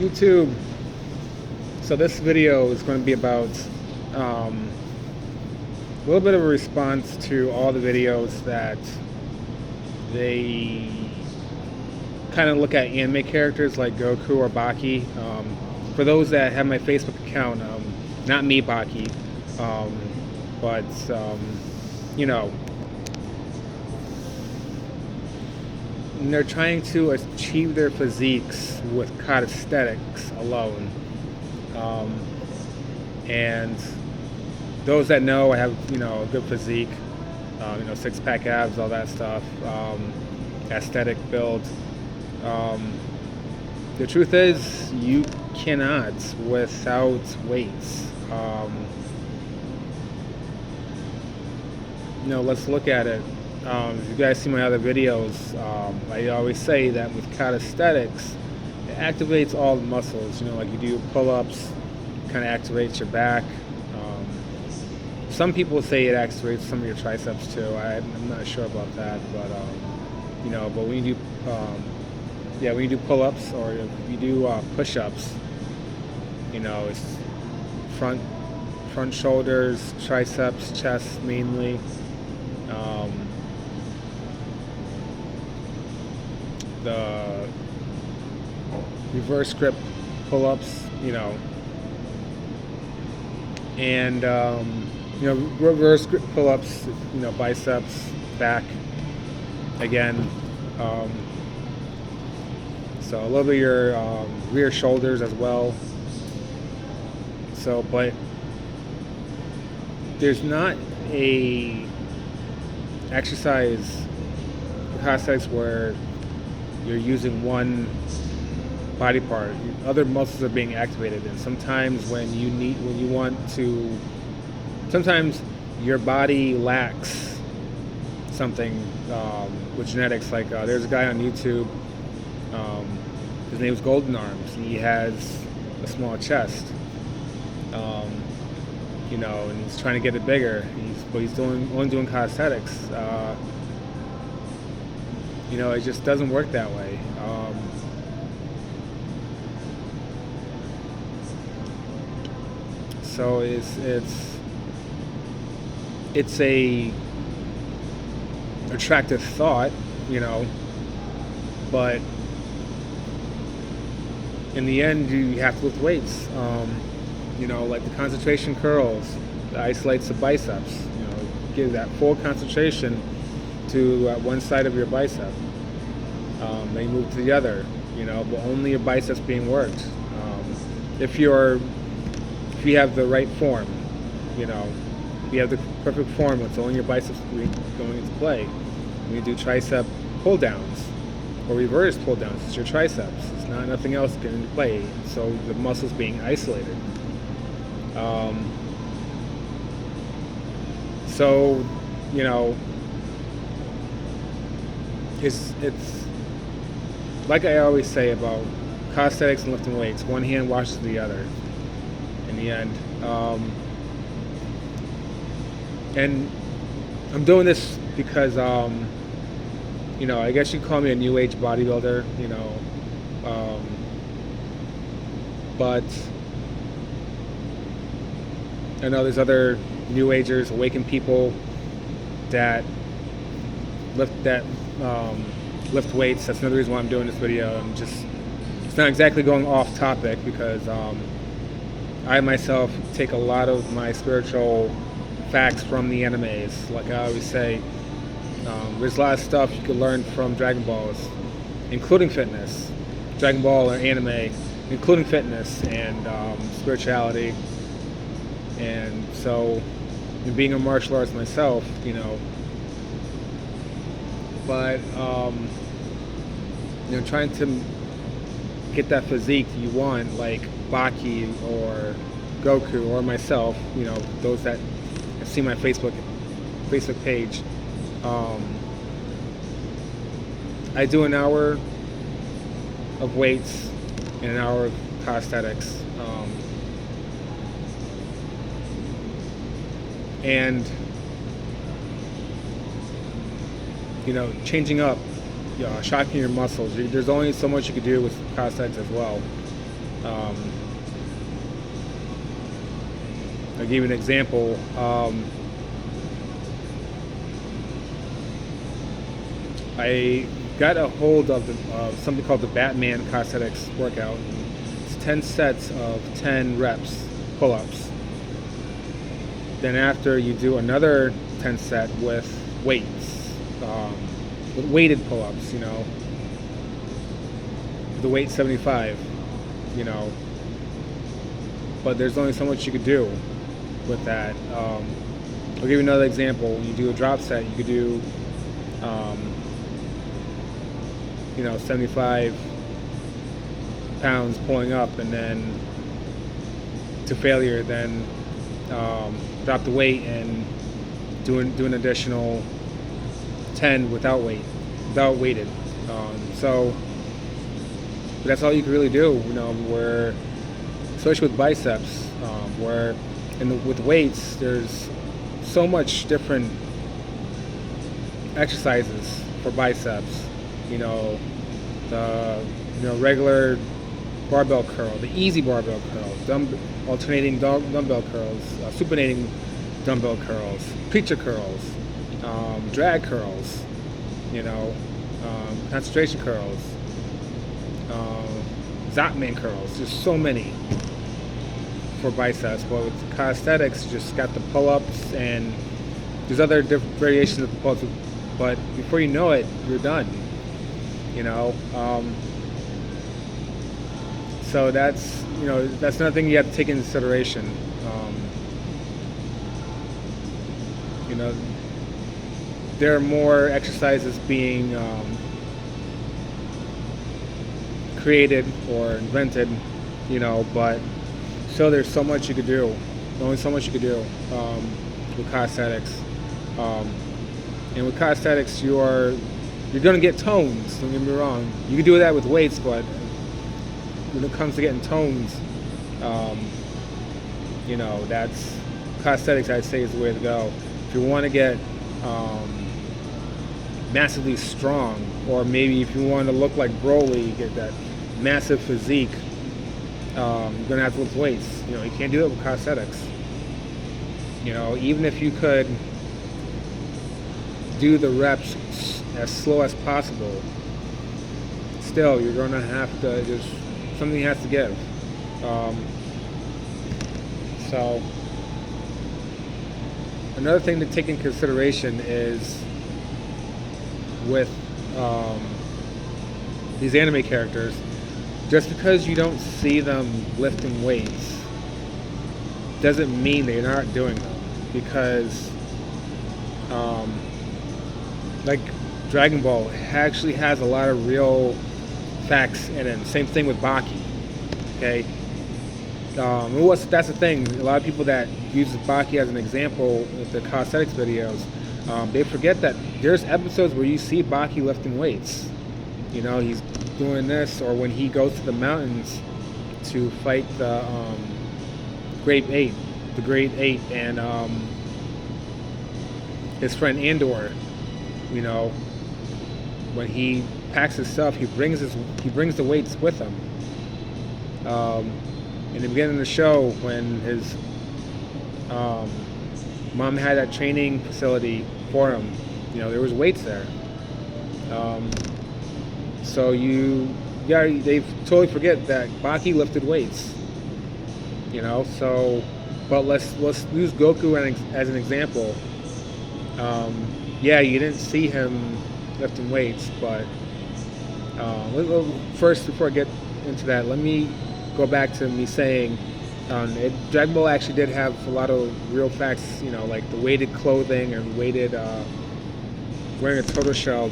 YouTube. So this video is going to be about a little bit of a response to all the videos that they kind of look at anime characters like Goku or Baki. For those that have my Facebook account, not me, Baki, but you know, and they're trying to achieve their physiques with calisthenics alone. And those that know, I have a good physique, six-pack abs, all that stuff, aesthetic build. The truth is, you cannot without weights. Let's look at it. If you guys see my other videos, I always say that with calisthenics, it activates all the muscles. Like you do pull-ups, kind of activates your back. Some people say it activates some of your triceps too. I'm not sure about that, but but when you do, when you do pull-ups or if you do push-ups, it's front shoulders, triceps, chest mainly. The reverse grip pull-ups, and reverse grip pull-ups, biceps, back, again. So a little bit of your rear shoulders as well. So, but there's not a exercise calisthenics where you're using one body part. Other muscles are being activated, and sometimes sometimes your body lacks something with genetics. Like there's a guy on YouTube. His name is Golden Arms. He has a small chest. And he's trying to get it bigger. He's only doing calisthenics. It just doesn't work that way. So it's a attractive thought, but in the end you have to lift weights. Like the concentration curls, it isolates the biceps. Give that full concentration to one side of your bicep. Then you move to the other, but only your biceps being worked. If you have the right form, if you have the perfect form, it's only your biceps going into play. When you do tricep pull downs or reverse pull downs, it's your triceps. It's not nothing else getting into play. So the muscles being isolated. It's like I always say about calisthenics and lifting weights. One hand washes the other in the end. And I'm doing this because, I guess you'd call me a new age bodybuilder, but I know there's other new agers, awakened people that lift weights. That's another reason why I'm doing this video. It's not exactly going off topic because I myself take a lot of my spiritual facts from the animes. Like I always say, there's a lot of stuff you can learn from Dragon Balls, including fitness. Dragon Ball or anime, including fitness and spirituality. And so, being a martial artist myself, but trying to get that physique you want, like Baki or Goku or myself, those that see my Facebook page. I do an hour of weights and an hour of calisthenics. And changing up, shocking your muscles. There's only so much you can do with calisthenics as well. Um, I'll give you an example. I got a hold of something called the Batman Calisthenics workout. It's 10 sets of 10 reps, pull-ups. Then after you do another 10 set with weights, with weighted pull-ups, the weight 75, but there's only so much you could do with that. I'll give you another example. When you do a drop set, you could do, 75 pounds pulling up, and then to failure, then drop the weight and do an additional 10 without weighted. So that's all you can really do, where, especially with biceps, where with weights, there's so much different exercises for biceps. The regular barbell curl, the easy barbell curl, alternating dumbbell curls, supinating dumbbell curls, preacher curls, drag curls, concentration curls, Zotman curls. There's so many for biceps. But with calisthenics, you just got the pull-ups, and there's other different variations of the pull-ups. But before you know it, you're done. So that's another thing you have to take into consideration. There are more exercises being created or invented, but still there's so much you could do. Only so much you could do with calisthenics. And with calisthenics, you're going to get tones. Don't get me wrong. You can do that with weights, but when it comes to getting tones, that's calisthenics. I'd say is the way to go. If you want to get massively strong, or maybe if you want to look like Broly, get that massive physique, you're gonna have to lift weights. You can't do it with calisthenics. Even if you could do the reps as slow as possible, still you're gonna have to something has to give. So another thing to take in consideration is with these anime characters, just because you don't see them lifting weights doesn't mean they're not doing them, because like Dragon Ball actually has a lot of real facts in it. Same thing with Baki. Okay, that's the thing. A lot of people that use Baki as an example with the calisthenics videos, they forget that there's episodes where you see Baki lifting weights. He's doing this, or when he goes to the mountains to fight the Great Eight, and his friend Andor. When he packs his stuff, he brings the weights with him. In the beginning of the show, when his mom had that training facility for him, there was weights there. So they totally forget that Baki lifted weights. So, but let's use Goku as an example. You didn't see him lifting weights, but first, before I get into that, let me go back to me saying Dragon Ball actually did have a lot of real facts, like the weighted clothing and weighted wearing a turtle shell.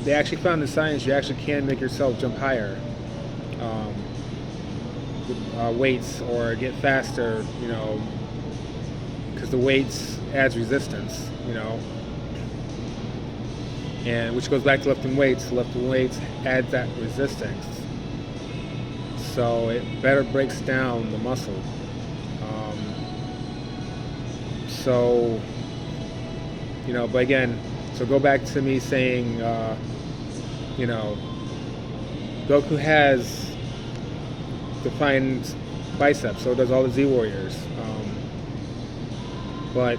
They actually found in science you actually can make yourself jump higher with weights, or get faster, because the weights adds resistance, and which goes back to lifting weights. Lifting weights adds that resistance, so it better breaks down the muscle. But again, so go back to me saying, Goku has defined biceps. So does all the Z Warriors. But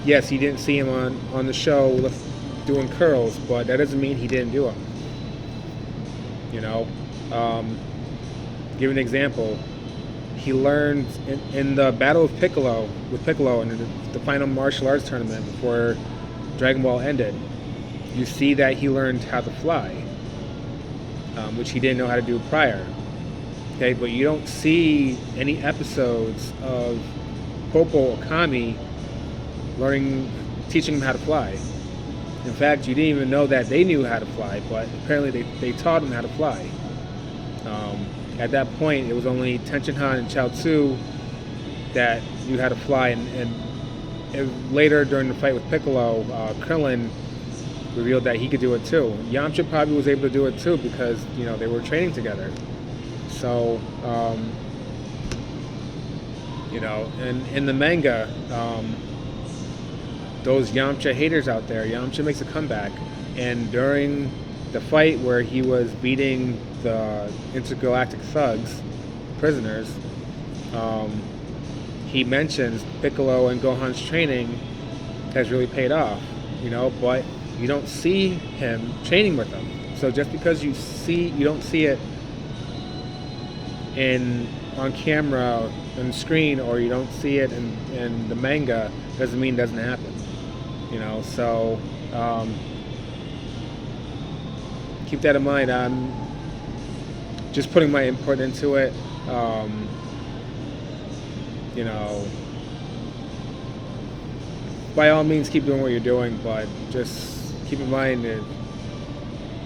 yes, he didn't see him on the show doing curls, but that doesn't mean he didn't do them. You know, give an example. He learned in the battle with Piccolo in the final martial arts tournament before Dragon Ball ended. You see that he learned how to fly, which he didn't know how to do prior. Okay, but you don't see any episodes of Popo or Kami teaching him how to fly. In fact, you didn't even know that they knew how to fly, but apparently they taught him how to fly. At that point, it was only Tenshin Han and Chaozu that knew how to fly, and later during the fight with Piccolo, Krillin revealed that he could do it too. Yamcha probably was able to do it too because they were training together. So and in the manga, those Yamcha haters out there, Yamcha makes a comeback, and during the fight where he was beating the intergalactic thugs, prisoners, he mentions Piccolo and Gohan's training has really paid off, but you don't see him training with them. So just because you don't see it on camera, on screen, or you don't see it in the manga, doesn't mean it doesn't happen. So keep that in mind. I'm just putting my input into it. By all means, keep doing what you're doing, but just keep in mind that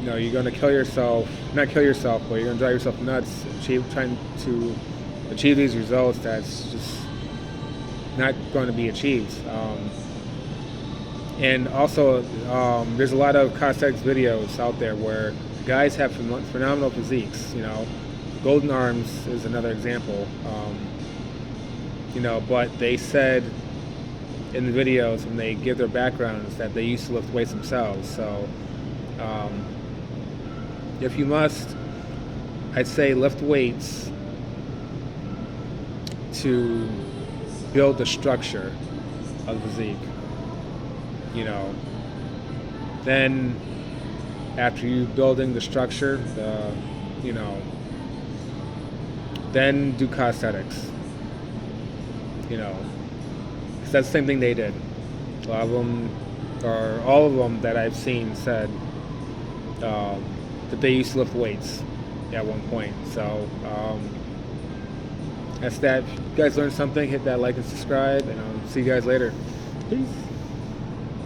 you're going to kill yourself. Not kill yourself, but you're going to drive yourself nuts trying to achieve these results. That's just not going to be achieved. And also, there's a lot of calisthenics videos out there where guys have phenomenal physiques. Golden Arms is another example. But they said in the videos when they give their backgrounds that they used to lift weights themselves. So if you must, I'd say lift weights to build the structure of the physique. Then after you building the structure, then do calisthenics. Because that's the same thing they did. A lot of them, or all of them that I've seen, said that they used to lift weights at one point. So that's that. If you guys learned something, hit that like and subscribe, and I'll see you guys later. Peace.